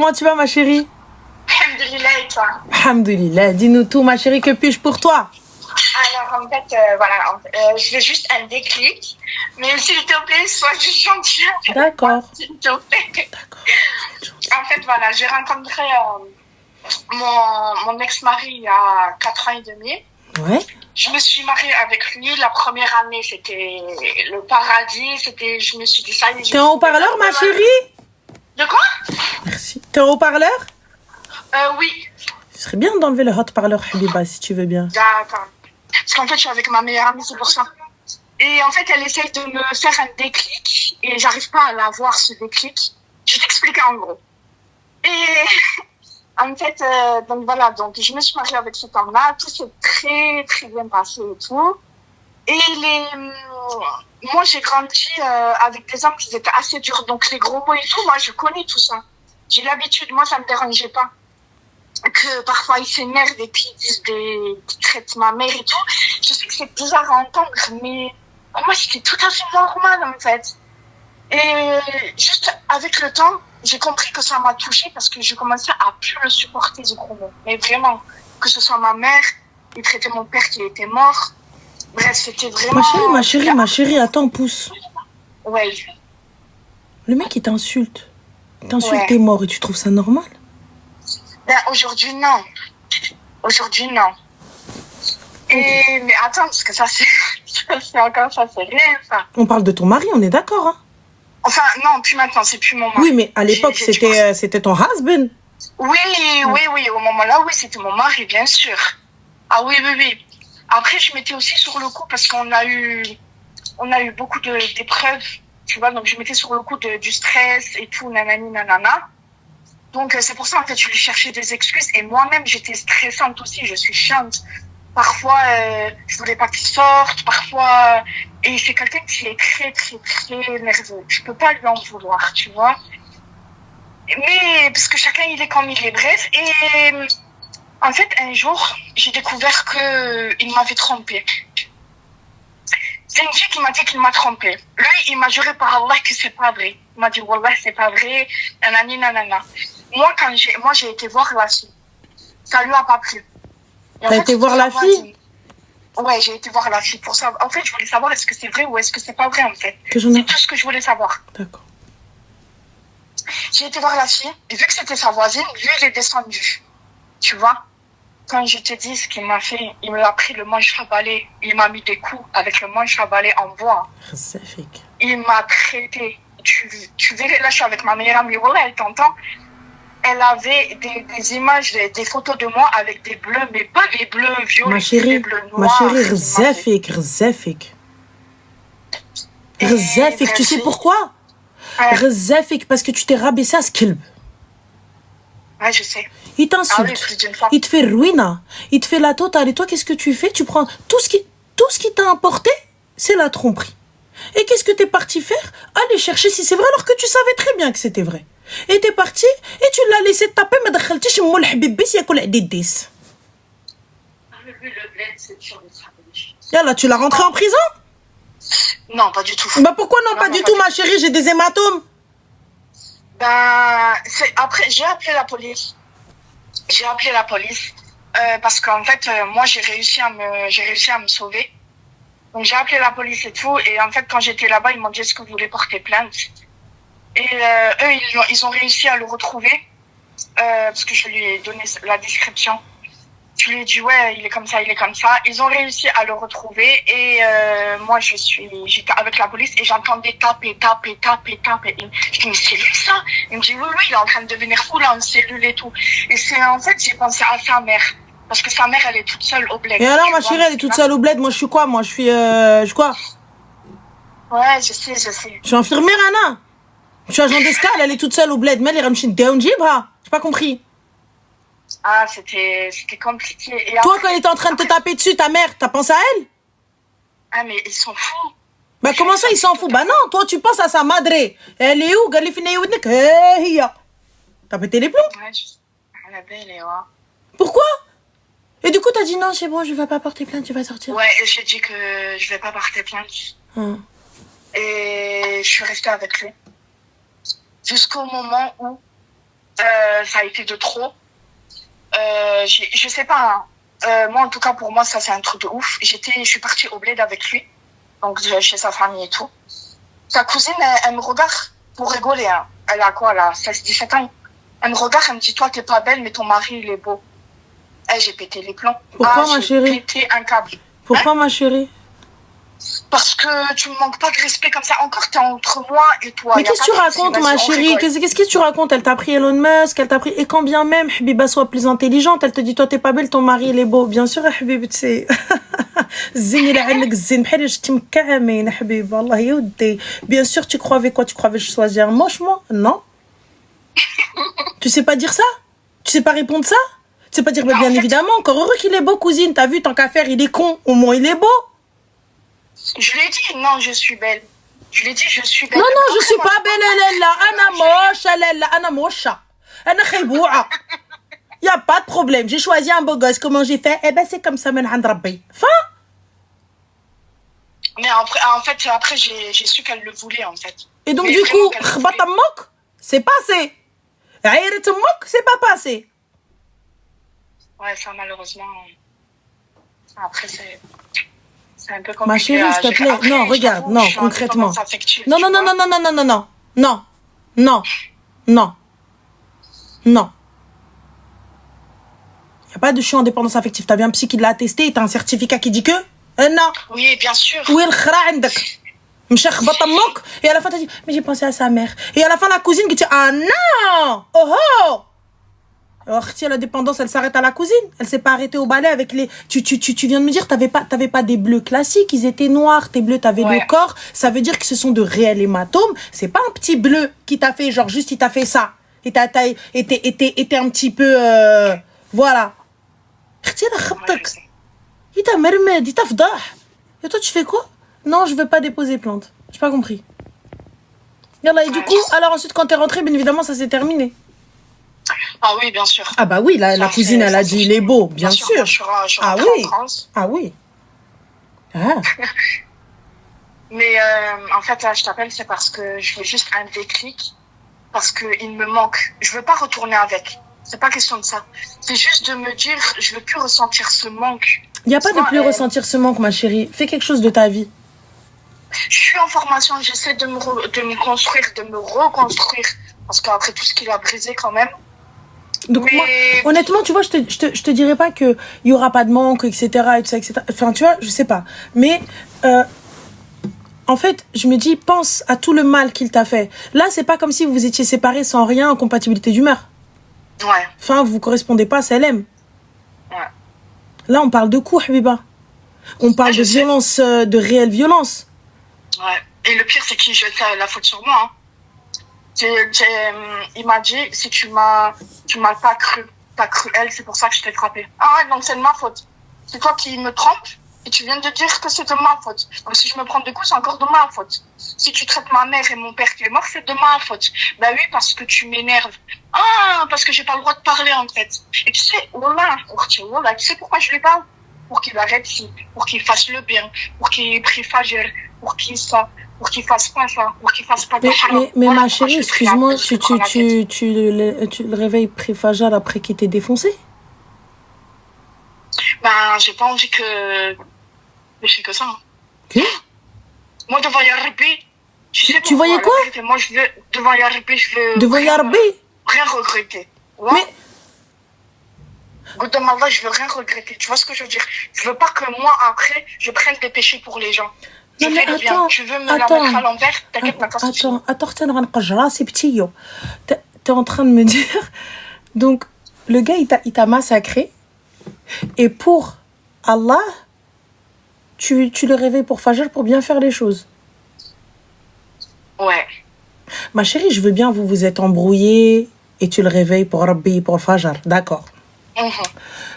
Comment tu vas, ma chérie? Alhamdulillah, et toi? Alhamdulillah. Dis-nous tout, ma chérie, que puis-je pour toi? Alors, en fait, voilà, je veux juste un déclic. Mais s'il te plaît, sois juste gentil. D'accord. S'il te plaît. D'accord. En fait, voilà, j'ai rencontré mon ex-mari il y a 4 ans et demi. Ouais. Je me suis mariée avec lui. La première année, c'était le paradis. Je me suis dit, ça y est. T'es en haut-parleur, ma chérie? De quoi? Merci. T'es en haut-parleur? Oui. Ce serait bien d'enlever le haut-parleur, Habiba, si tu veux bien. D'accord. Parce qu'en fait, je suis avec ma meilleure amie, c'est pour ça. Et en fait, elle essaye de me faire un déclic et j'arrive pas à l'avoir, ce déclic. Je vais t'expliquer en gros. Et en fait, donc voilà, donc je me suis mariée avec cet homme-là, tout s'est très très bien passé et tout. Et moi, j'ai grandi avec des hommes qui étaient assez durs, donc les gros mots et tout, moi, je connais tout ça. J'ai l'habitude, moi, ça me dérangeait pas. Que parfois ils s'énervent et puis ils disent qu'ils traitent ma mère et tout. Je sais que c'est bizarre à entendre, mais pour moi c'était tout à fait normal en fait. Et juste avec le temps, j'ai compris que ça m'a touchée parce que je commençais à plus le supporter ce gros mot. Mais vraiment, que ce soit ma mère, il traitait mon père qui était mort. Bref, c'était vraiment... Ma chérie, attends, pousse. Ouais. Le mec, il t'insulte. Ouais. T'es mort et tu trouves ça normal? Ben, aujourd'hui, non. Aujourd'hui, non. Et, mais attends, parce que ça, c'est encore, ça, c'est rien, ça. On parle de ton mari, on est d'accord, hein? Enfin, non, plus maintenant, c'est plus mon mari. Oui, mais à l'époque, c'était ton husband. Oui, au moment-là, oui, c'était mon mari, bien sûr. Ah oui. Après, je m'étais aussi sur le coup parce qu'on a eu beaucoup d'épreuves, tu vois, donc je m'étais sur le coup du stress et tout, nanani, nanana. Donc, c'est pour ça, en fait, je lui cherchais des excuses. Et moi-même, j'étais stressante aussi. Je suis chiante. Parfois, je voulais pas qu'il sorte. Parfois, et c'est quelqu'un qui est très, très, très nerveux. Je peux pas lui en vouloir, tu vois. Mais, parce que chacun, il est comme il est. Bref. Et, en fait, un jour, j'ai découvert qu'il m'avait trompée. C'est une fille qui m'a dit qu'il m'a trompée. Lui, il m'a juré par Allah que c'est pas vrai. Il m'a dit, Wallah, c'est pas vrai. Nanani, nanana. Moi, j'ai été voir la fille. Ça lui a pas plu. T'as été voir la fille? Ouais, j'ai été voir la fille pour ça. En fait, je voulais savoir est-ce que c'est vrai ou est-ce que c'est pas vrai, en fait. C'est tout ce que je voulais savoir. D'accord. J'ai été voir la fille. Et vu que c'était sa voisine, lui, il est descendu. Tu vois? Quand je te dis ce qu'il m'a fait, il m'a pris le manche à balai. Il m'a mis des coups avec le manche à balai en bois. Il m'a traité. Tu verrais, là, je suis avec ma meilleure amie. Voilà, elle t'entend. Elle avait des images, des photos de moi avec des bleus, mais pas des bleus violets, des bleus noirs. Ma chérie, Rzafik. Tu sais pourquoi? Rzafik, parce que tu t'es rabaissé à ce qu'il... Ouais, je sais. Il t'insulte, il te fait ruina, il te fait la totale. Et toi, qu'est-ce que tu fais? Tu prends tout ce qui t'a importé, c'est la tromperie. Et qu'est-ce que t'es parti faire? Aller chercher si c'est vrai, alors que tu savais très bien que c'était vrai. Et t'es parti et tu l'as laissé taper, mais دخلتيش مول حبيبيس ياكل عديديس. Yalla, tu l'as rentré en prison? Non, pas du tout. Bah pourquoi non, pas du tout, ma chérie, j'ai des hématomes. Ben, après, j'ai appelé la police. Parce qu'en fait, moi, j'ai réussi à me sauver. Donc, j'ai appelé la police et tout. Et en fait, quand j'étais là-bas, ils m'ont dit est-ce que vous voulez porter plainte? Et eux, ils ont réussi à le retrouver. Parce que je lui ai donné la description. Je lui ai dit ouais, il est comme ça. Ils ont réussi à le retrouver. Et moi, j'étais avec la police et j'entendais taper. Je dis mais c'est lui ça? Il me dit oui, il est en train de devenir fou là en cellule et tout. Et en fait, j'ai pensé à sa mère. Parce que sa mère, elle est toute seule au bled. Et alors, ma chérie, elle est toute seule au bled. Moi, je suis quoi? Moi, je suis... quoi? Ouais, je sais. Je suis infirmière, Anna. Je suis agent d'escale, elle est toute seule au bled. Mais elle est ramchin Gaounjibra. J'ai pas compris. Ah, c'était compliqué. Et toi, quand elle était en train de te taper dessus, ta mère, t'as pensé à elle? Ah, mais ils s'en foutent. Bah, comment ça, ils s'en foutent? Bah non, toi, tu penses à sa madre. Elle est où? T'as pété les plombs? Ouais, elle est belle, ouais. Pourquoi? Et du coup, t'as dit non, c'est bon, je vais pas porter plainte, tu vas sortir. Ouais, j'ai dit que je vais pas porter plainte. Et je suis restée avec lui. Jusqu'au moment où Ça a été de trop. Je sais pas. Hein. Moi, en tout cas, pour moi, ça, c'est un truc de ouf. Je suis partie au bled avec lui. Donc, chez sa famille et tout. Sa cousine, elle me regarde pour rigoler. Hein. Elle a quoi, là, 16-17 ans. Elle me regarde, elle me dit, toi, t'es pas belle, mais ton mari, il est beau. J'ai pété les plombs. Pourquoi, ma chérie? J'ai pété un câble. Pourquoi, ma chérie? Parce que tu me manques pas de respect comme ça. Encore, t'es entre moi et toi. Mais qu'est-ce que tu racontes, ma chérie? Qu'est-ce que tu racontes? Elle t'a pris Elon Musk, elle t'a pris... Et quand bien même, Habiba soit plus intelligente, elle te dit, toi, t'es pas belle, ton mari, il est beau. Bien sûr, Habiba, tu sais... Bien sûr, tu croyais quoi? Tu croyais que je choisir moche, moi? Non. Tu sais pas dire ça? Tu sais pas répondre ça? Tu sais pas dire, bah, bien évidemment, encore heureux qu'il est beau, cousine. T'as vu, tant qu'à faire, il est con. Au moins, il est beau. Je lui ai dit, non, je suis belle. Je lui ai dit, je suis belle. Non, je suis pas belle, là. Ana moche, là. Ana mocha. Ana khayboua. Y a pas de problème. J'ai choisi un beau gosse. Comment j'ai fait? Eh ben, c'est comme ça, men hand rabbi. Fin. Mais après, j'ai su qu'elle le voulait, en fait. Et donc, du coup, khbata mok, c'est passé. Aïret mok, c'est pas passé. Ouais, ça, malheureusement. Après, c'est un peu compliqué. Ma chérie, s'il te plaît. Après, non, regarde, non, concrètement. Non. Il n'y a pas de je suis en dépendance affective. T'as vu un psy qui l'a attesté et t'as un certificat qui dit que non. Oui, bien sûr. Oui, le khra عندك. Et à la fin, t'as dit, mais j'ai pensé à sa mère. Et à la fin, la cousine qui dit, ah non! Oh oh! Alors, si la dépendance, elle s'arrête à la cousine. Elle s'est pas arrêtée au balai avec les... Tu viens de me dire, t'avais pas des bleus classiques, ils étaient noirs. Tes bleus, t'avais le corps. Ça veut dire que ce sont de réels hématomes. C'est pas un petit bleu qui t'a fait, genre, juste, il t'a fait ça. Et t'as été un petit peu... voilà. Il t'a mermed, il t'a fdah. Et toi, tu fais quoi? Non, je veux pas déposer plainte. J'ai pas compris. Et du coup, alors ensuite, quand t'es rentrée, bien évidemment, ça s'est terminé. Ah oui, bien sûr. Ah bah oui, la cousine, elle a dit, il est beau, bien sûr. Ah oui. Ah oui. Mais en fait, là, je t'appelle, c'est parce que je veux juste un déclic. Parce qu'il me manque. Je veux pas retourner avec. C'est pas question de ça. C'est juste de me dire, je veux plus ressentir ce manque. Il n'y a pas de plus ressentir ce manque, ma chérie. Fais quelque chose de ta vie. Je suis en formation, j'essaie de me construire, de me reconstruire. Parce qu'après tout ce qu'il a brisé quand même. Donc moi, honnêtement, tu vois, je te dirais pas qu'il y aura pas de manque, etc., et tout ça, etc. Enfin, tu vois, je sais pas. Mais, en fait, je me dis, pense à tout le mal qu'il t'a fait. Là, c'est pas comme si vous étiez séparés sans rien, en compatibilité d'humeur. Ouais. Enfin, vous correspondez pas, ça l'aime. Ouais. Là, on parle de coups, Habiba. On parle de violence, de réelle violence. Ouais. Et le pire, c'est qu'il jette la faute sur moi. Hein. Il m'a dit, si tu m'as pas cru, t'as cru elle, c'est pour ça que je t'ai frappé. Ah ouais, donc c'est de ma faute. C'est toi qui me trompes et tu viens de dire que c'est de ma faute. Donc si je me prends des coups, c'est encore de ma faute. Si tu traites ma mère et mon père qui est mort, c'est de ma faute. Bah oui, parce que tu m'énerves. Ah, parce que j'ai pas le droit de parler en fait. Et tu sais, voilà, tu sais pourquoi je lui parle? Pour qu'il arrête, pour qu'il fasse le bien, pour qu'il prie Fajr, pour qu'il fasse pas ça, pour qu'il fasse pas de haram. Mais voilà, ma chérie, excuse-moi, tu le réveilles prie Fajr après qu'il t'ait défoncé? Ben, j'ai pas envie que... Mais je fais que ça. Hein. Okay. Moi, devant Yarbi... Tu voyais quoi? Moi, je veux... Devant Yarbi, je veux... Devant Yarbi? Rien regretter. Ouais. Mais... Goudam Allah, je veux rien regretter. Tu vois ce que je veux dire? Je veux pas que moi, après, je prenne des péchés pour les gens. Je fais le bien. Tu veux me la mettre à l'envers? T'inquiète, ma Attends, t'es en train de me dire... Donc, le gars, il t'a massacré. Et pour Allah, tu le réveilles pour Fajr pour bien faire les choses. Ouais. Ma chérie, je veux bien, vous êtes embrouillés et tu le réveilles pour Rabbi, pour Fajr. D'accord.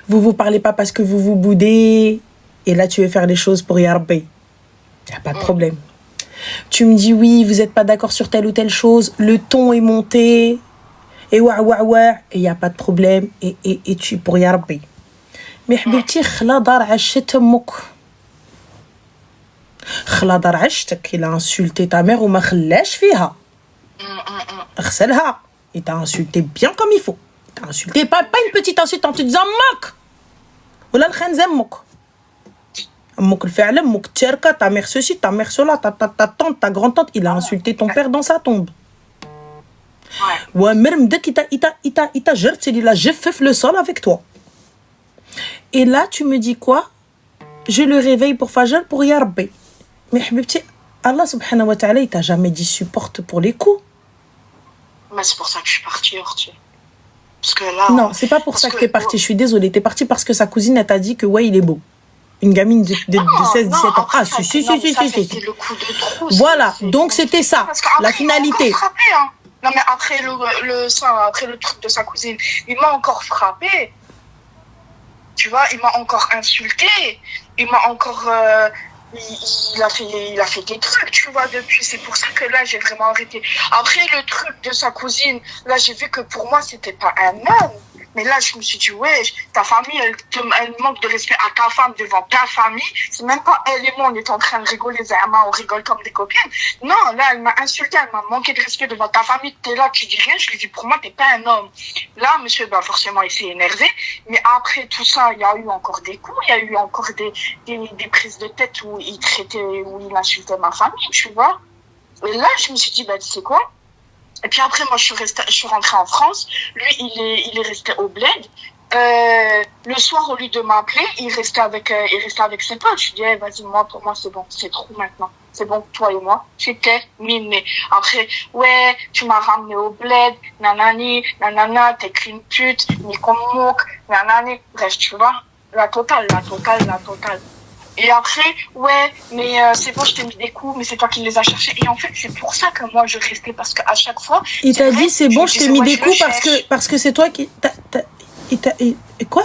Vous parlez pas parce que vous boudez et là tu veux faire les choses pour Yarbi. Y a pas de problème. Tu me dis oui, vous êtes pas d'accord sur telle ou telle chose, le ton est monté et et y a pas de problème et tu pour Yarbi. Mais حبيبتي خلا دار عشت امك خلا دار عشتك il a insulté ta mère وما خلاش فيها غسلها Il t'a insulté bien comme il faut. Il t'a insulté, pas une petite insulte en te disant moque. Voilà le khanzem moque. Moque le fait, moque tcherka, ta mère ceci, ta mère cela, ta tante, ta grand-tante. Il a insulté ton père dans sa tombe. Ouais, même dès qu'il t'a jeté, il a jeté le sol avec toi. Et là, tu me dis quoi? Je le réveille pour Fajr, pour Yarbi. Mais Habibti, Allah subhanahu wa ta'ala, il t'a jamais dit supporte pour les coups. Mais c'est pour ça que je suis partie, Orti. Parce que là... Non, c'est pas pour ça que t'es partie, je suis désolée. T'es partie parce que sa cousine, elle t'a dit que ouais, il est beau. Une gamine de 16-17 ans. Ah, si. C'était le coup de trop. Voilà, donc c'était ça, la finalité. Frappé, hein. Non, mais après le truc de sa cousine, il m'a encore frappé. Tu vois, il m'a encore insulté. Il m'a encore... il a fait des trucs, tu vois, depuis. C'est pour ça que là, j'ai vraiment arrêté. Après, le truc de sa cousine, là, j'ai vu que pour moi, c'était pas un homme. Mais là, je me suis dit, ouais, ta famille, elle manque de respect à ta femme devant ta famille. C'est même pas elle et moi, on est en train de rigoler, Zama, on rigole comme des copines. Non, là, elle m'a insulté, elle m'a manqué de respect devant ta famille. T'es là, tu dis rien. Je lui dis, pour moi, t'es pas un homme. Là, monsieur, bah, forcément, il s'est énervé. Mais après tout ça, il y a eu encore des coups, il y a eu encore des prises de tête où il insultait ma famille, tu vois. Et là, je me suis dit, bah, tu sais quoi? Et puis après, moi, je suis rentrée en France. Lui, il est resté au bled. Le soir, au lieu de m'appeler, il restait avec ses potes. Je dis, vas-y, pour moi, c'est bon, c'est trop maintenant. C'est bon, toi et moi, c'était miné. Après, ouais, tu m'as ramené au bled, nanani, nanana, t'es qu'une pute, ni comme mouk, nanani. Bref, tu vois, la totale. Et après, ouais, mais c'est bon, je t'ai mis des coups, mais c'est toi qui les as cherchés. Et en fait, c'est pour ça que moi, je restais, parce qu'à chaque fois... Il t'a dit, c'est bon, je t'ai mis des coups parce que c'est toi qui... Quoi?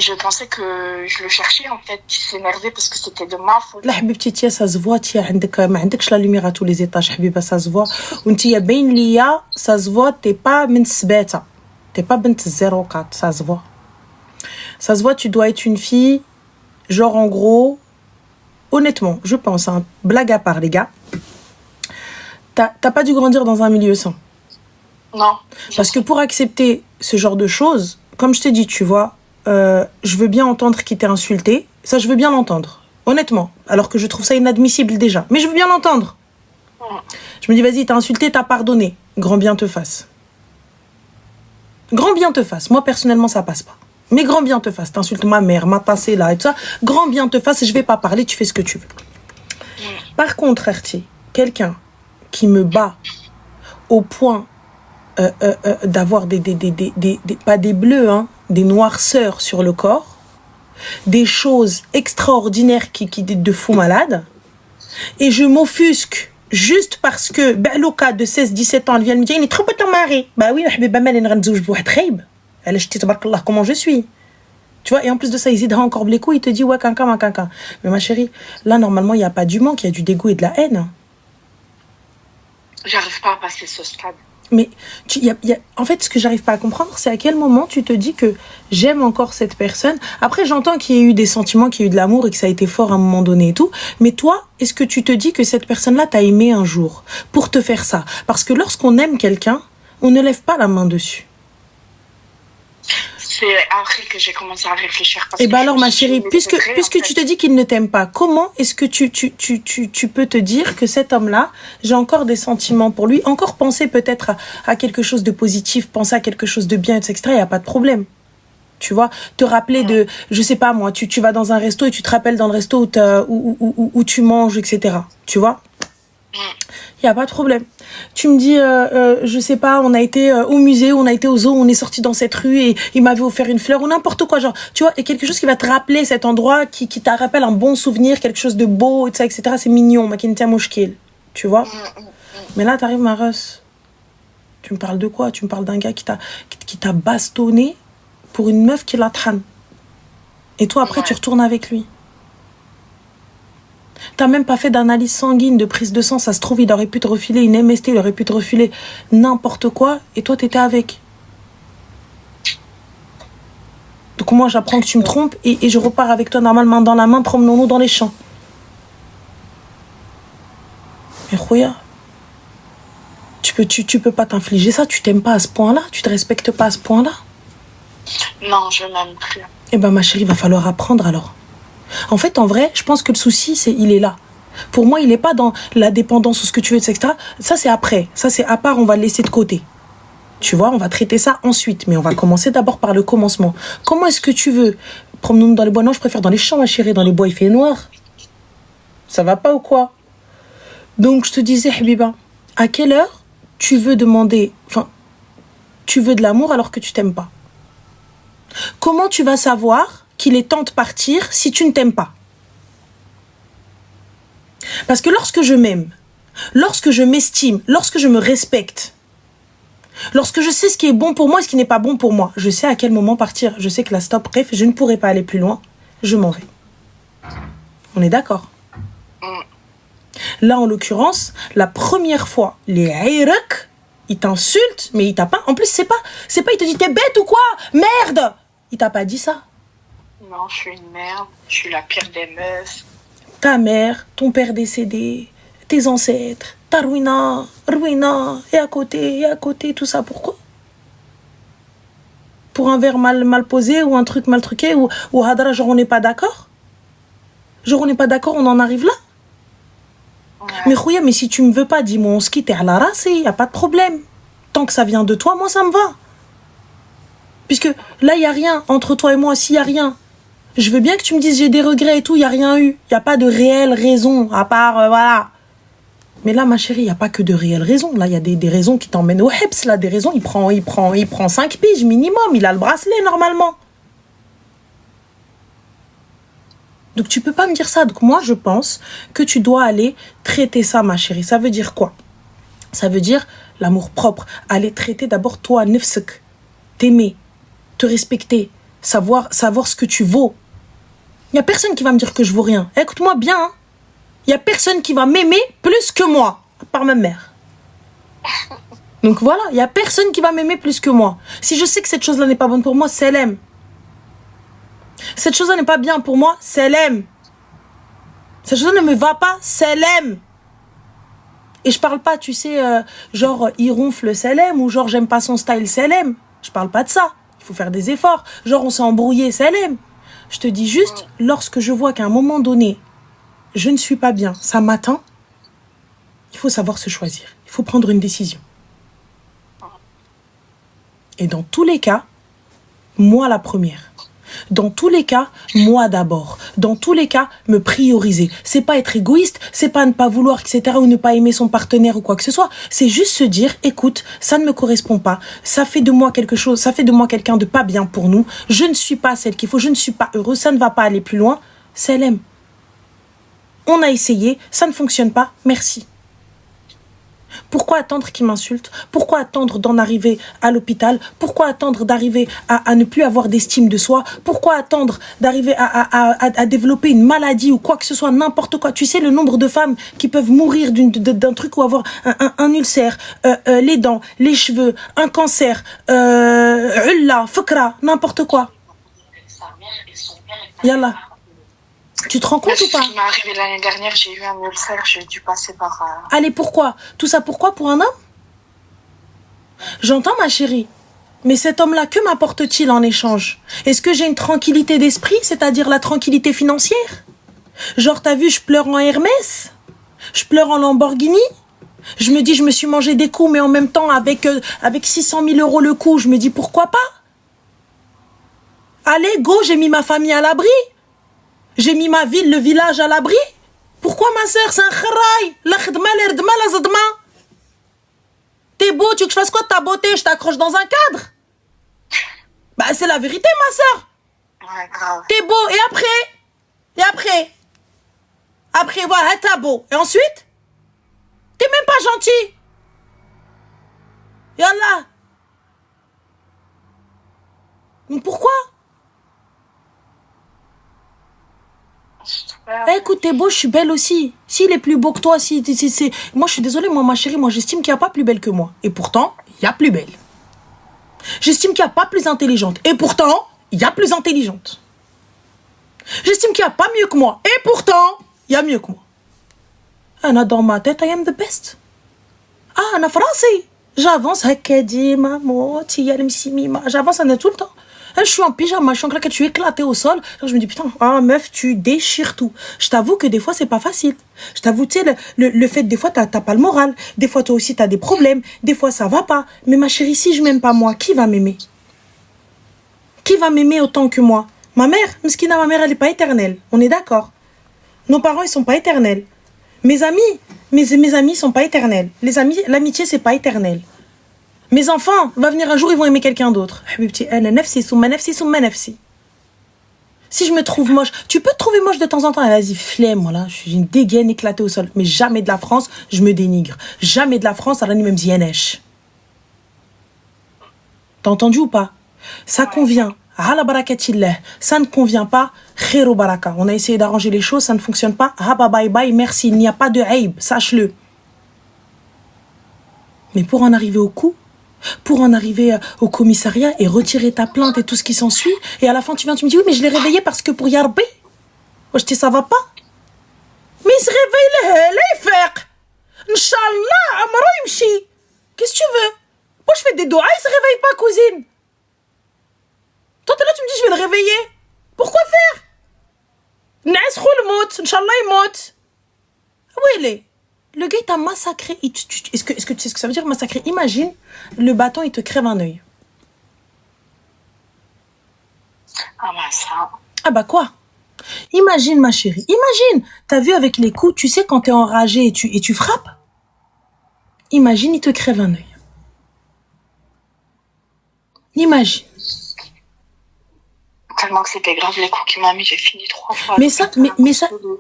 Je pensais que je le cherchais, en fait, qu'il s'énervait parce que c'était de ma faute. لا حبيبتي تيا ça se voit تيا ما عندكش la lumière à tous les étages حبيبه ça se voit وانتيا باين ليا ça se voit t'es pas من سباتة t'es pas بنت 04 ça se voit tu dois être une fille genre en gros honnêtement je pense hein, blague à part les gars t'as pas dû grandir dans un milieu sain. Non. Parce que pour accepter ce genre de choses comme je t'ai dit tu vois je veux bien entendre qu'il t'ait insulté. Ça, je veux bien l'entendre. Honnêtement. Alors que je trouve ça inadmissible déjà. Mais je veux bien l'entendre. Je me dis, vas-y, t'as insulté, t'as pardonné. Grand bien te fasse. Grand bien te fasse. Moi, personnellement, ça passe pas. Mais grand bien te fasse. T'insultes ma mère, ma tassée là et tout ça. Grand bien te fasse et je vais pas parler, tu fais ce que tu veux. Par contre, Arti, quelqu'un qui me bat au point d'avoir pas des bleus, hein, des noirceurs sur le corps, des choses extraordinaires qui de fou malade, et je m'offusque juste parce que Baloka de 16-17 ans, elle vient me dire, il est trop beau ton mari. Bah oui, comment je suis. Tu vois, et en plus de ça, il aidera encore les coups, il te dit, ouais, cancan. Mais ma chérie, là, normalement, il n'y a pas du manque, il y a du dégoût et de la haine. J'arrive pas à passer ce stade. Mais en fait, ce que j'arrive pas à comprendre, c'est à quel moment tu te dis que j'aime encore cette personne. Après, j'entends qu'il y ait eu des sentiments, qu'il y ait eu de l'amour et que ça a été fort à un moment donné et tout. Mais toi, est-ce que tu te dis que cette personne-là t'a aimé un jour pour te faire ça? Parce que lorsqu'on aime quelqu'un, on ne lève pas la main dessus. C'est après que j'ai commencé à réfléchir. Et bah alors, ma chérie, puisque tu te dis qu'il ne t'aime pas, comment est-ce que tu peux te dire que cet homme-là, j'ai encore des sentiments pour lui, encore penser peut-être à quelque chose de positif, penser à quelque chose de bien, etc., il n'y a pas de problème. Tu vois, te rappeler de, je sais pas moi, tu vas dans un resto et tu te rappelles dans le resto où tu manges, etc., tu vois. Il n'y a pas de problème. Tu me dis, je sais pas, on a été au musée, on a été au zoo, on est sorti dans cette rue et il m'avait offert une fleur ou n'importe quoi, genre, tu vois, et quelque chose qui va te rappeler cet endroit, qui te rappelle un bon souvenir, quelque chose de beau, etc. C'est mignon, makintia mouchkil, tu vois. Mais là, t'arrives, Maros. Tu me parles de quoi? Tu me parles d'un gars qui t'a bastonné pour une meuf qui l'a tran. Et toi, après, tu retournes avec lui. T'as même pas fait d'analyse sanguine, de prise de sang. Ça se trouve, il aurait pu te refiler une MST, il aurait pu te refiler n'importe quoi. Et toi, t'étais avec. Donc moi, j'apprends que tu me trompes et je repars avec toi normalement dans la main, promenons-nous dans les champs. Mais Khouya, Tu peux pas t'infliger ça, tu t'aimes pas à ce point-là, tu te respectes pas à ce point-là. Non, je m'aime plus. Eh ben ma chérie, il va falloir apprendre alors. En fait, en vrai, je pense que le souci, il est là. Pour moi, il n'est pas dans la dépendance ou ce que tu veux, etc. Ça, c'est après. Ça, c'est à part, on va le laisser de côté. Tu vois, on va traiter ça ensuite. Mais on va commencer d'abord par le commencement. Comment est-ce que tu veux? Promenons-nous dans les bois. Non, je préfère dans les champs, ma chérie. Dans les bois, il fait noir. Ça va pas ou quoi? Donc, je te disais, Habiba, à quelle heure tu veux demander... Enfin, tu veux de l'amour alors que tu t'aimes pas? Comment tu vas savoir qu'il est temps de partir si tu ne t'aimes pas? Parce que lorsque je m'aime, lorsque je m'estime, lorsque je me respecte, lorsque je sais ce qui est bon pour moi et ce qui n'est pas bon pour moi, je sais à quel moment partir. Je sais que la stop, bref, je ne pourrai pas aller plus loin. Je m'en vais. On est d'accord? Là, en l'occurrence, la première fois, les Aïrak, il t'insulte, mais il t'a pas... En plus, c'est pas, il te dit, t'es bête ou quoi? Merde! Il t'a pas dit ça. Non, je suis une merde. Je suis la pire des meufs. Ta mère, ton père décédé, tes ancêtres, ta ruina, et à côté, tout ça, pourquoi? Pour un verre mal posé ou un truc mal truqué ou hadra, genre on n'est pas d'accord? Genre on n'est pas d'accord, on en arrive là? Ouais. Mais Khouya, mais si tu me veux pas, dis-moi, on se quitte à la race, y a pas de problème. Tant que ça vient de toi, moi ça me va. Puisque là, y a rien, entre toi et moi, s'il y a rien. Je veux bien que tu me dises j'ai des regrets et tout, il n'y a rien eu. Il n'y a pas de réelle raison, à part, voilà. Mais là, ma chérie, il n'y a pas que de réelles raisons. Là, il y a des raisons qui t'emmènent au Heps, là, des raisons, il prend 5 piges minimum, il a le bracelet, normalement. Donc, tu peux pas me dire ça. Donc, moi, je pense que tu dois aller traiter ça, ma chérie. Ça veut dire quoi? Ça veut dire l'amour propre. Aller traiter d'abord toi, nefsek. T'aimer, te respecter, savoir ce que tu vaux. Il n'y a personne qui va me dire que je vaux rien. Écoute-moi bien. Hein. Il n'y a personne qui va m'aimer plus que moi. À part ma mère. Donc voilà, il n'y a personne qui va m'aimer plus que moi. Si je sais que cette chose-là n'est pas bonne pour moi, c'est l'aime. Cette chose-là n'est pas bien pour moi, c'est l'aime. Cette chose-là ne me va pas, c'est l'aime. Et je parle pas, tu sais, genre, il ronfle, c'est l'aime. Ou genre, j'aime pas son style, c'est l'aime. Je parle pas de ça. Il faut faire des efforts. Genre, on s'est embrouillé, c'est l'aime. Je te dis juste, lorsque je vois qu'à un moment donné, je ne suis pas bien, ça m'atteint, il faut savoir se choisir. Il faut prendre une décision. Et dans tous les cas, moi la première. Dans tous les cas, moi d'abord. Dans tous les cas, me prioriser. C'est pas être égoïste, c'est pas ne pas vouloir, etc. ou ne pas aimer son partenaire ou quoi que ce soit. C'est juste se dire, écoute, ça ne me correspond pas. Ça fait de moi quelque chose, ça fait de moi quelqu'un de pas bien pour nous. Je ne suis pas celle qu'il faut, je ne suis pas heureuse, ça ne va pas aller plus loin. C'est l'aime. On a essayé, ça ne fonctionne pas, merci. Pourquoi attendre qu'il m'insulte? Pourquoi attendre d'en arriver à l'hôpital? Pourquoi attendre d'arriver à ne plus avoir d'estime de soi? Pourquoi attendre d'arriver à développer une maladie ou quoi que ce soit, n'importe quoi? Tu sais le nombre de femmes qui peuvent mourir d'un truc ou avoir un ulcère, les dents, les cheveux, un cancer, ulla, fakra, n'importe quoi. Yallah. Tu te rends compte ou pas? Ce qui m'est arrivé l'année dernière, j'ai eu un ulcère, j'ai dû passer par... Allez, pourquoi? Tout ça pourquoi? Pour un homme? J'entends ma chérie. Mais cet homme-là, que m'apporte-t-il en échange? Est-ce que j'ai une tranquillité d'esprit, c'est-à-dire la tranquillité financière? Genre, t'as vu, je pleure en Hermès? Je pleure en Lamborghini? Je me dis, je me suis mangé des coups, mais en même temps, avec 600 000 € le coup, je me dis, pourquoi pas? Allez, go, j'ai mis ma famille à l'abri. J'ai mis ma ville, le village à l'abri. Pourquoi ma soeur? C'est un kharaï. La khidma, l'erdma, la zadma. T'es beau, tu veux que je fasse quoi de ta beauté? Je t'accroche dans un cadre. Bah, c'est la vérité, ma soeur. Ouais, grave. T'es beau, et après? Après, voilà, t'es beau. Et ensuite? T'es même pas gentil. Yallah. Mais pourquoi? Écoute, t'es beau, je suis belle aussi. S'il est plus beau que toi, moi je suis désolée, moi ma chérie, moi j'estime qu'il n'y a pas plus belle que moi. Et pourtant, il y a plus belle. J'estime qu'il n'y a pas plus intelligente. Et pourtant, il y a plus intelligente. J'estime qu'il n'y a pas mieux que moi. Et pourtant, il y a mieux que moi. And dans ma tête, I am the best. I أنا في راسي. J'avance هكا ديما موتي يا المسيميمة. J'avance أنا tout le temps. Je suis en pyjama, je suis en claquette, je suis éclatée au sol. Je me dis, putain, meuf, tu déchires tout. Je t'avoue que des fois, c'est pas facile. Je t'avoue, tu sais, le fait, des fois, t'as pas le moral. Des fois, toi aussi, t'as des problèmes. Des fois, ça va pas. Mais ma chérie, si je m'aime pas moi, qui va m'aimer? Qui va m'aimer autant que moi? Ma mère, Mskina, ma mère, elle est pas éternelle. On est d'accord. Nos parents, ils sont pas éternels. Mes amis, mes amis sont pas éternels. Les amis, l'amitié, c'est pas éternel. Mes enfants, va venir un jour, ils vont aimer quelqu'un d'autre. Si je me trouve moche, tu peux te trouver moche de temps en temps. Vas-y, flemme, voilà. Je suis une dégaine éclatée au sol. Mais jamais de la France, je me dénigre. Jamais de la France, alors même Zienesh. T'as entendu ou pas? Ça convient. Hala barakatillah. Ça ne convient pas. Khairu baraka. On a essayé d'arranger les choses, ça ne fonctionne pas. Haba bye bye, merci. Il n'y a pas de haïb, sache-le. Mais pour en arriver au coup, pour en arriver au commissariat et retirer ta plainte et tout ce qui s'ensuit, et à la fin tu viens, tu me dis oui mais je l'ai réveillé parce que pour Yarbi. Moi je dis ça va pas. Mais il se réveille là, il fait. Inch'Allah, Amaro Yimchi. Qu'est-ce que tu veux? Moi je fais des doigts, il se réveille pas cousine. Toi t'es là tu me dis je vais le réveiller. Pourquoi faire? Nas khul mout, Inch'Allah il mout. Où il est? Le gars, il t'a massacré. Est-ce que tu sais ce que ça veut dire, massacrer? Imagine, le bâton, il te crève un œil. Ah bah ça... Ah bah quoi? Imagine, ma chérie. Imagine. T'as vu avec les coups, tu sais, quand t'es enragé et tu frappes? Imagine, il te crève un œil. Imagine. Tellement que c'était grave les coups qu'il m'a mis, j'ai fini 3 fois. Mais ça,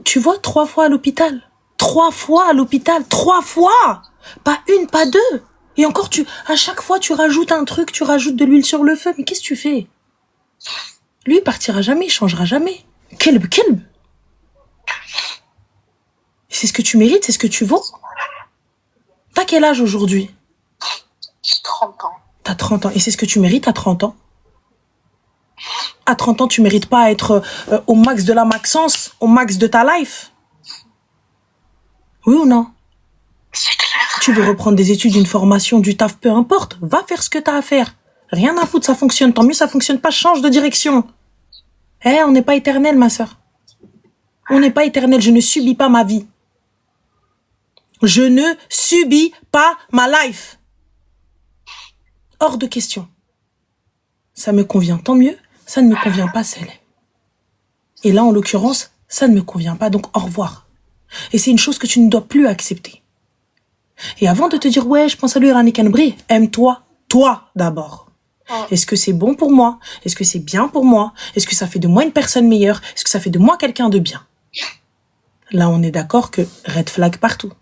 tu vois, 3 fois à l'hôpital. 3 fois à l'hôpital, 3 fois. Pas une, pas 2. Et encore, à chaque fois, tu rajoutes un truc, tu rajoutes de l'huile sur le feu. Mais qu'est-ce que tu fais? Lui, il partira jamais, il changera jamais. Kelb. C'est ce que tu mérites, c'est ce que tu vaux. T'as quel âge aujourd'hui? 30 ans. T'as 30 ans. Et c'est ce que tu mérites à 30 ans? À 30 ans, tu mérites pas être au max de la maxence, au max de ta life? Oui ou non? C'est clair. Tu veux reprendre des études, une formation, du taf, peu importe. Va faire ce que t'as à faire. Rien à foutre, ça fonctionne. Tant mieux, ça fonctionne pas, change de direction. On n'est pas éternel, ma sœur. On n'est pas éternel. Je ne subis pas ma vie. Je ne subis pas ma life. Hors de question. Ça me convient, tant mieux. Ça ne me convient pas, celle. Et là, en l'occurrence, ça ne me convient pas, donc au revoir. Et c'est une chose que tu ne dois plus accepter. Et avant de te dire, ouais, je pense à lui, Rani Kanbri, aime-toi, toi d'abord. Est-ce que c'est bon pour moi? Est-ce que c'est bien pour moi? Est-ce que ça fait de moi une personne meilleure? Est-ce que ça fait de moi quelqu'un de bien? Là, on est d'accord que red flag partout.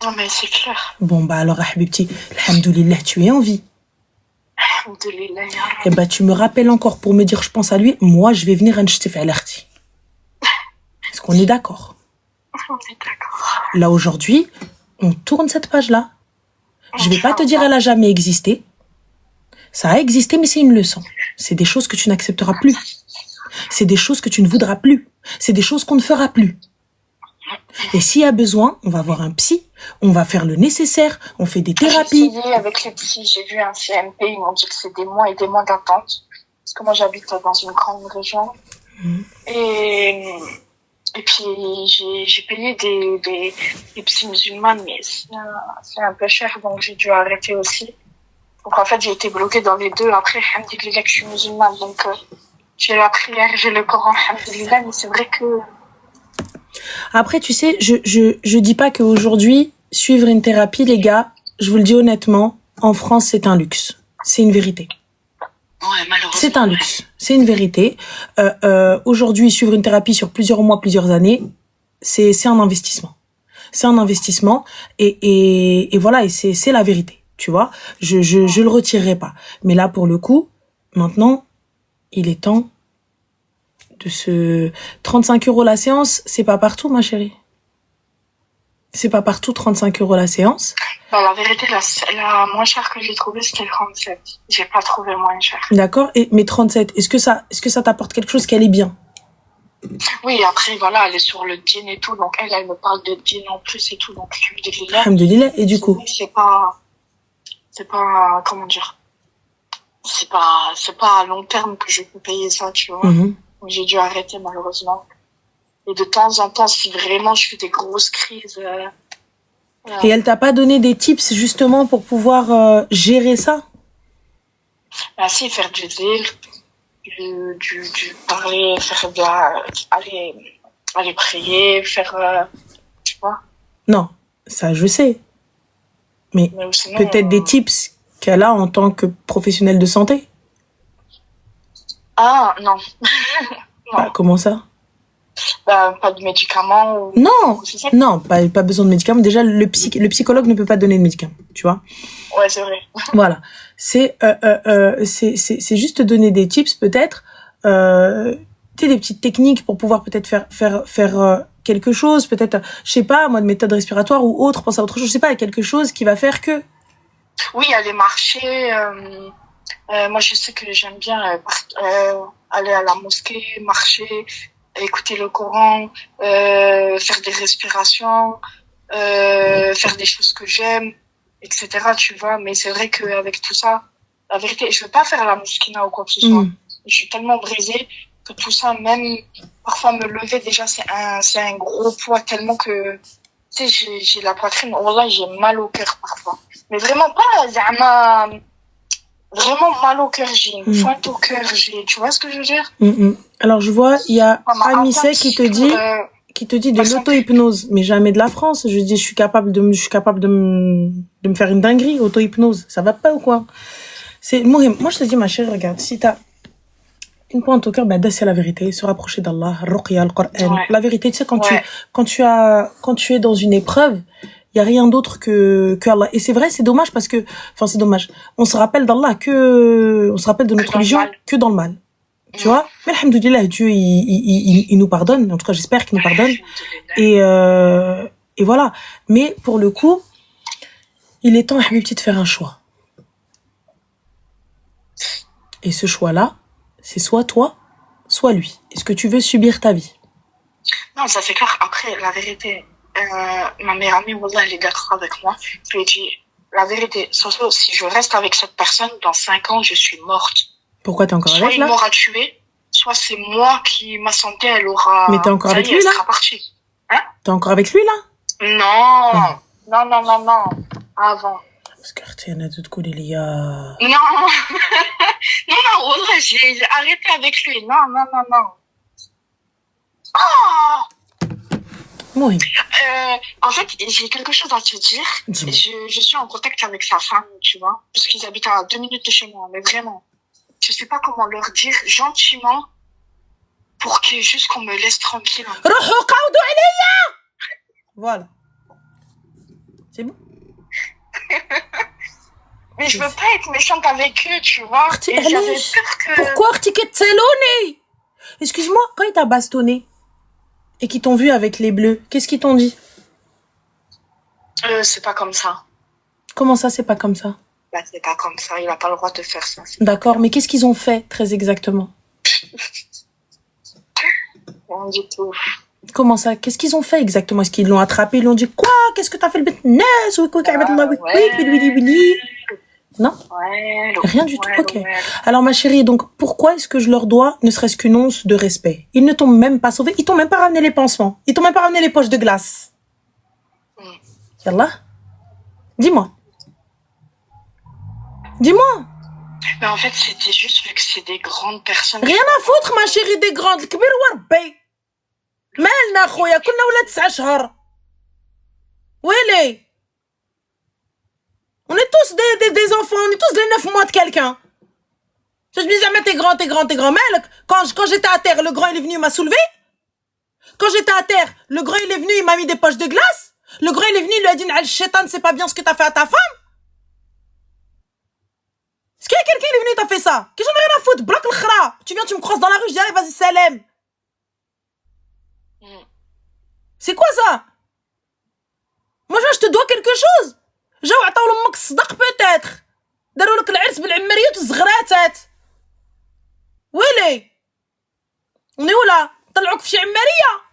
Non, mais c'est clair. Bon, bah alors, Habibti, alhamdoulilah, tu es en vie. Alhamdoulilah. Et bah, tu me rappelles encore pour me dire, je pense à lui, moi, je vais venir à l'alerti. Est-ce qu'on est d'accord? On est d'accord. Là, aujourd'hui, on tourne cette page-là. Je vais pas te dire elle a jamais existé. Ça a existé, mais c'est une leçon. C'est des choses que tu n'accepteras plus. C'est des choses que tu ne voudras plus. C'est des choses qu'on ne fera plus. Et s'il y a besoin, on va voir un psy, on va faire le nécessaire, on fait des thérapies. J'ai essayé avec les psys, j'ai vu un CMP, ils m'ont dit que c'est des mois et des mois d'attente. Parce que moi, j'habite dans une grande région. Et puis, j'ai payé des psys musulmanes, mais c'est un peu cher, donc j'ai dû arrêter aussi. Donc, en fait, j'ai été bloquée dans les deux. Après, alhamdoulilah, que je suis musulmane, donc j'ai la prière, j'ai le Coran, alhamdoulilah, mais c'est vrai que... Après, tu sais, je dis pas qu'aujourd'hui, suivre une thérapie, les gars, je vous le dis honnêtement, en France, c'est un luxe. C'est une vérité. Ouais, malheureusement. C'est un luxe. C'est une vérité. Aujourd'hui, suivre une thérapie sur plusieurs mois, plusieurs années, c'est un investissement. C'est un investissement et voilà, et c'est la vérité. Tu vois, je le retirerai pas. Mais là, pour le coup, maintenant, il est temps de se... 35 € la séance, c'est pas partout, ma chérie. C'est pas partout 35 € la séance. Bah, la vérité, la moins chère que j'ai trouvée, c'était 37. J'ai pas trouvé moins cher. D'accord. Mais 37, est-ce que ça t'apporte quelque chose qu'elle est bien? Oui, après, voilà, elle est sur le djinn et tout, donc elle me parle de djinn en plus et tout, donc alhamdoulilah. Alhamdoulilah. Et du coup? C'est pas, comment dire, c'est pas à long terme que je peux payer ça, tu vois. Mhm. Donc, j'ai dû arrêter, malheureusement. Et de temps en temps, si vraiment je fais des grosses crises, Et elle t'a pas donné des tips justement pour pouvoir gérer ça? bah, si, faire du zikr, du parler, faire de aller prier, faire, tu vois. Non, ça je sais. Mais Sinon, peut-être des tips qu'elle a en tant que professionnelle de santé? Ah, non. Non. Bah, comment ça? Bah, pas de médicaments ou... Non, non, pas besoin de médicaments. Déjà, le psychologue ne peut pas donner de médicaments, tu vois. Ouais, c'est vrai. Voilà, c'est juste donner des tips peut-être, tu sais, des petites techniques pour pouvoir peut-être faire quelque chose, peut-être, je sais pas, moi, de méthode respiratoire ou autre, pense à autre chose, je sais pas, quelque chose qui va faire que... Oui, aller marcher. Moi, je sais que j'aime bien aller à la mosquée, marcher, écouter le Coran, faire des respirations, faire des choses que j'aime, etc. Tu vois, mais c'est vrai qu'avec tout ça, la vérité, je veux pas faire la mouskina ou quoi que ce soit. Je suis tellement brisée que tout ça, même parfois me lever, déjà, c'est un gros poids tellement que, tu sais, j'ai la poitrine, wallah, j'ai mal au cœur parfois. Mais vraiment pas, zama, vraiment mal au cœur, j'ai une pointe au cœur, tu vois ce que je veux dire? Alors, je vois, il y a Amissé qui te dit de l'auto-hypnose, mais jamais de la France. Je dis, je suis capable de me faire une dinguerie, auto-hypnose. Ça va pas ou quoi? Moi, je te dis, ma chérie, regarde, si t'as une pointe au cœur, ben, c'est la vérité, se rapprocher d'Allah, Ruqya, le Coran. Ouais. La vérité, tu sais, quand tu es dans une épreuve, il y a rien d'autre que Allah. Et c'est vrai, c'est dommage parce que, enfin, c'est dommage. On se rappelle d'Allah on se rappelle de notre religion que dans le mal. Tu vois? Mais alhamdoulilah, Dieu, il nous pardonne. En tout cas, j'espère qu'il nous pardonne. Et voilà. Mais pour le coup, il est temps, Habibti, de faire un choix. Et ce choix-là, c'est soit toi, soit lui. Est-ce que tu veux subir ta vie? Non, ça c'est clair. Après, la vérité, ma meilleure amie, wallah, elle est d'accord avec moi. Je lui ai dit, la vérité, Soso, si je reste avec cette personne, dans 5 ans, je suis morte. Pourquoi t'es encore avec là? Soit il m'aura tué, soit c'est moi qui, ma santé, elle aura... Mais t'es encore avec lui, là? Elle sera partie. Hein? T'es encore avec lui, là? Non. Non. Avant. Parce que y en a d'autres coups, il y a... Non. Non, wallah, j'ai arrêté avec lui. Non. Oh! Oui. En fait, j'ai quelque chose à te dire. Je suis en contact avec sa femme, tu vois, parce qu'ils habitent à 2 minutes de chez moi, mais vraiment. Je sais pas comment leur dire gentiment pour qu'on me laisse tranquille. Voilà. C'est bon. Mais je veux pas être méchante avec eux, tu vois. Et j'avais peur que... Pourquoi Artiquet-Tseloni? Excuse-moi, quand ils t'a bastonné et qu'ils t'ont vu avec les bleus, qu'est-ce qu'ils t'ont dit? C'est pas comme ça. Comment ça, c'est pas comme ça? Bah, c'est pas comme ça, il a pas le droit de faire ça. D'accord, mais qu'est-ce qu'ils ont fait, très exactement? Rien du tout. Comment ça? Qu'est-ce qu'ils ont fait exactement? Est-ce qu'ils l'ont attrapé? Ils l'ont dit quoi? Qu'est-ce que t'as fait le bêtness? Non? Ouais. Rien du tout. Ok. Alors ma chérie, donc pourquoi est-ce que je leur dois ne serait-ce qu'une once de respect? Ils ne t'ont même pas sauvé. Ils t'ont même pas ramené les pansements. Ils t'ont même pas ramené les poches de glace. Yallah. Dis-moi. Mais en fait, c'était juste vu que c'est des grandes personnes. Rien à foutre, ma chérie, des grandes. الكبير وربي. مالنا خويا كنا ولاد 9 شهور. ويلي. On est tous des enfants, on est tous les 9 mois de quelqu'un. Je me dis jamais t'es grand. Mais quand j'étais à terre, le grand il est venu, il m'a soulevé. Quand j'étais à terre, le grand il est venu, il m'a mis des poches de glace. Le grand il est venu, il lui a dit Al-Shaitan, c'est pas bien ce que t'as fait à ta femme. Est-ce qu'il y a quelqu'un qui est venu et t'a fait ça? Qu'est-ce que j'en ai rien à foutre? Bloque le khra. Tu viens, tu me crosses dans la rue, je dis allez, vas-y, Salem. C'est quoi ça? Moi, je te dois quelque chose. جاو عطاو لامك الصدق peut-être. داروا لك العرس بالعمريات والزغراتات. ويلي. On est où là? طلعوك في عمارية.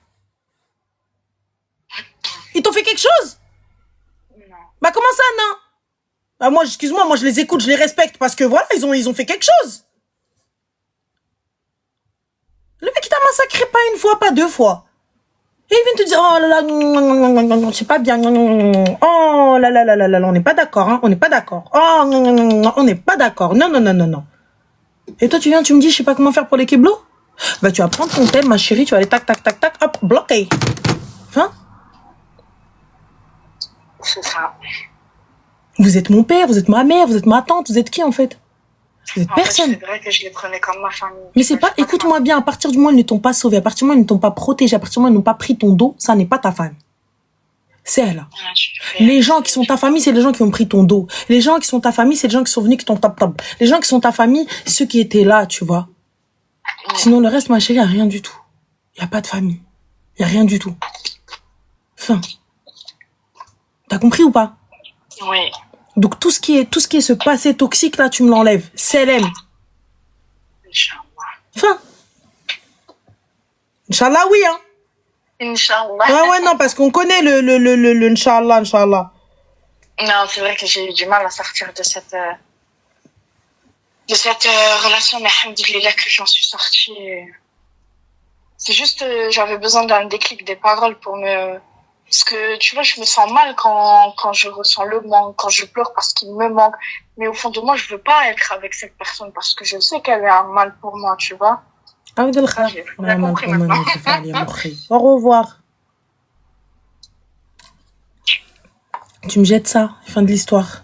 Ils t'ont fait quelque chose? Non. Bah comment ça, non? Bah moi, excuse-moi, moi je les écoute, je les respecte parce que voilà, ils ont fait quelque chose. Le mec, il t'a massacré pas une fois, pas deux fois. Et il vient te dire, oh là là, c'est pas bien. Oh là là là là là, on n'est pas d'accord, hein, on n'est pas d'accord. Oh, on n'est pas d'accord. Non, non, non, non, non. Et toi, tu viens, tu me dis, je sais pas comment faire pour les keblos? Bah, tu vas prendre ton tel, ma chérie, tu vas aller tac, tac, tac, tac, hop, bloqué. Hein? C'est ça. Vous êtes mon père, vous êtes ma mère, vous êtes ma tante, vous êtes qui en fait? Vous êtes personne. C'est vrai que je les prenais comme ma famille. Mais c'est pas, écoute-moi bien, à partir du moment où ils ne t'ont pas sauvé, à partir du moment où ils ne t'ont pas protégé, à partir du moment où ils n'ont pas pris ton dos, ça n'est pas ta famille. C'est elle. Les gens qui sont ta famille, c'est les gens qui ont pris ton dos. Les gens qui sont ta famille, c'est les gens qui sont venus, qui t'ont tap-tap. Les gens qui sont ta famille, ceux qui étaient là, tu vois. Sinon, le reste, ma chérie, il n'y a rien du tout. Il n'y a pas de famille. Il n'y a rien du tout. Fin. T'as compris ou pas? Oui. Donc, tout ce qui est ce passé toxique, là, tu me l'enlèves. Selem. Inch'Allah. Fin. Inch'Allah, oui, hein. Inch'Allah. Ouais, non, parce qu'on connaît le Inch'Allah, Inch'Allah. Non, c'est vrai que j'ai eu du mal à sortir de cette relation, mais alhamdoulilah que j'en suis sortie. C'est juste, j'avais besoin d'un déclic, des paroles pour me... Parce que, tu vois, je me sens mal quand je ressens le manque, quand je pleure parce qu'il me manque. Mais au fond de moi, je veux pas être avec cette personne parce que je sais qu'elle a un mal pour moi, tu vois. Ah oui, J'ai bien compris maintenant. Au revoir. Tu me jettes ça, fin de l'histoire.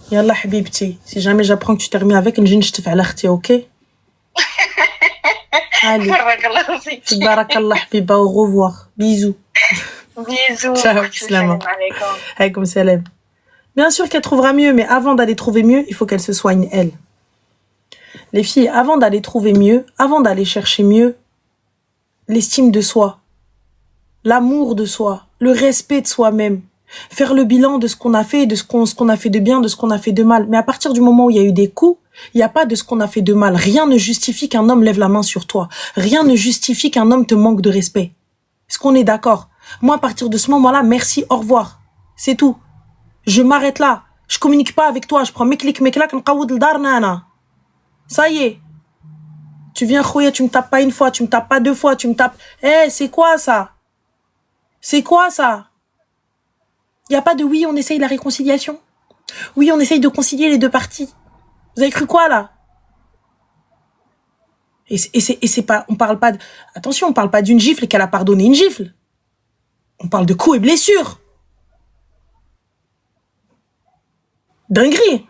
Yallah, habibti. Si jamais j'apprends que tu t'es remis avec, je te fais l'akhti, ok? Allez. Barakallah, habiba, au revoir. Bisous. Bisous. Ciao, salam. Alaykoum salam. Bien sûr qu'elle trouvera mieux, mais avant d'aller trouver mieux, il faut qu'elle se soigne, elle. Les filles, avant d'aller trouver mieux, avant d'aller chercher mieux, l'estime de soi, l'amour de soi, le respect de soi-même, faire le bilan de ce qu'on a fait, de ce qu'on a fait de bien, de ce qu'on a fait de mal. Mais à partir du moment où il y a eu des coups, il n'y a pas de ce qu'on a fait de mal. Rien ne justifie qu'un homme lève la main sur toi. Rien ne justifie qu'un homme te manque de respect. Est-ce qu'on est d'accord? Moi, à partir de ce moment-là, merci, au revoir. C'est tout. Je m'arrête là. Je communique pas avec toi. Je prends mes clics, mes claques, n'qaoud l'darnana. Ça y est. Tu viens khouya, tu me tapes pas une fois, tu me tapes pas deux fois, tu me tapes... c'est quoi ça? C'est quoi ça? Il n'y a pas de oui, on essaye la réconciliation. Oui, on essaye de concilier les deux parties. Vous avez cru quoi, là? Et c'est pas... On parle pas... Attention, on parle pas d'une gifle et qu'elle a pardonné une gifle. On parle de coups et blessures. Dinguerie.